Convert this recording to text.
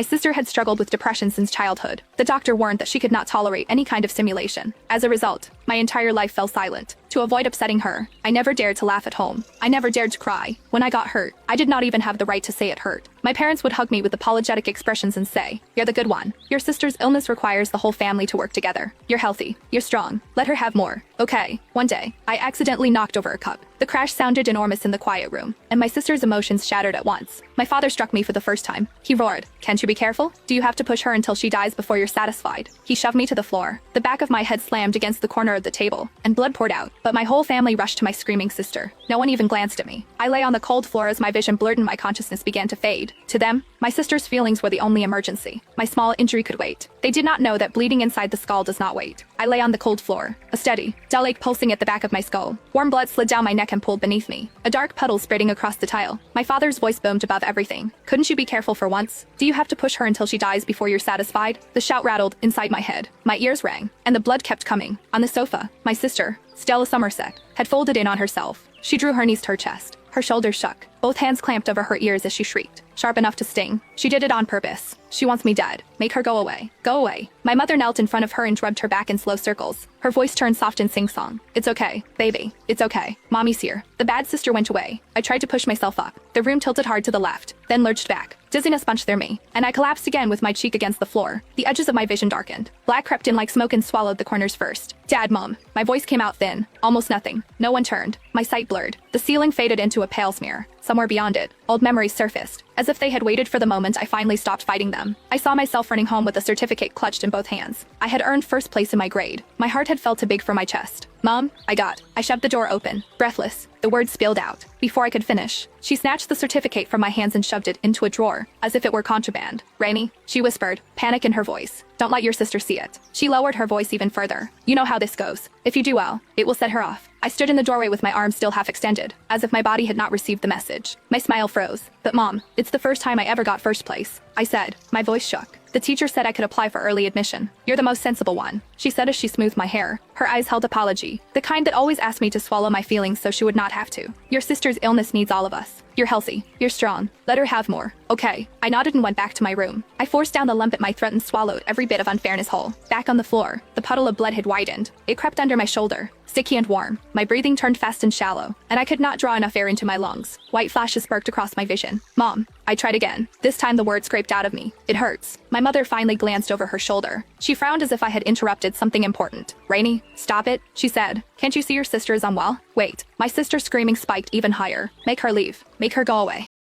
My sister had struggled with depression since childhood. The doctor warned that she could not tolerate any kind of stimulation. As a result, my entire life fell silent. To avoid upsetting her, I never dared to laugh at home. I never dared to cry. When I got hurt, I did not even have the right to say it hurt. My parents would hug me with apologetic expressions and say, "You're the good one. Your sister's illness requires the whole family to work together. You're healthy. You're strong. Let her have more." Okay. One day, I accidentally knocked over a cup. The crash sounded enormous in the quiet room, and my sister's emotions shattered at once. My father struck me for the first time. He roared, "Can't you be careful? Do you have to push her until she dies before you're satisfied?" He shoved me to the floor. The back of my head slammed against the corner of the table, and blood poured out. But my whole family rushed to my screaming sister. No one even glanced at me. I lay on the cold floor as my vision blurred and my consciousness began to fade. To them, my sister's feelings were the only emergency. My small injury could wait. They did not know that bleeding inside the skull does not wait. I lay on the cold floor, a steady, dull ache pulsing at the back of my skull. Warm blood slid down my neck and pooled beneath me, a dark puddle spreading across the tile. My father's voice boomed above everything. "Couldn't you be careful for once? Do you have to push her until she dies before you're satisfied?" The shout rattled inside my head. My ears rang, and the blood kept coming. On the sofa, my sister, Stella Somerset, had folded in on herself. She drew her knees to her chest. Her shoulders shook. Both hands clamped over her ears as she shrieked, sharp enough to sting. She did it on purpose. "She wants me dead. Make her go away. Go away." My mother knelt in front of her and rubbed her back in slow circles. Her voice turned soft in sing-song. "It's okay, baby. It's okay. Mommy's here." The bad sister went away. I tried to push myself up. The room tilted hard to the left, then lurched back. Dizziness punched through me, and I collapsed again with my cheek against the floor. The edges of my vision darkened. Black crept in like smoke and swallowed the corners first. "Dad, Mom." My voice came out thin, almost nothing. No one turned. My sight blurred. The ceiling faded into a pale smear. Somewhere beyond it, old memories surfaced, as if they had waited for the moment I finally stopped fighting them. I saw myself running home with a certificate clutched in both hands. I had earned first place in my grade. My heart had felt too big for my chest. "Mom, I shoved the door open. Breathless, the words spilled out. Before I could finish, she snatched the certificate from my hands and shoved it into a drawer, as if it were contraband. "Rainy," she whispered, panic in her voice. "Don't let your sister see it." She lowered her voice even further. "You know how this goes. If you do well, it will set her off." I stood in the doorway with my arms still half extended, as if my body had not received the message. My smile froze. "But Mom, it's the first time I ever got first place," I said. My voice shook. "The teacher said I could apply for early admission. You're the most sensible one," she said as she smoothed my hair. Her eyes held apology, the kind that always asked me to swallow my feelings so she would not have to. "Your sister's illness needs all of us. You're healthy. You're strong. Let her have more." "Okay." I nodded and went back to my room. I forced down the lump at my throat and swallowed every bit of unfairness whole. Back on the floor, the puddle of blood had widened. It crept under my shoulder, sticky and warm. My breathing turned fast and shallow, and I could not draw enough air into my lungs. White flashes sparked across my vision. "Mom." I tried again. This time the word scraped out of me. "It hurts." My mother finally glanced over her shoulder. She frowned as if I had interrupted something important. "Rainy, stop it," she said. "Can't you see your sister is unwell?" "Wait." My sister's screaming spiked even higher. "Make her leave. Make her go away."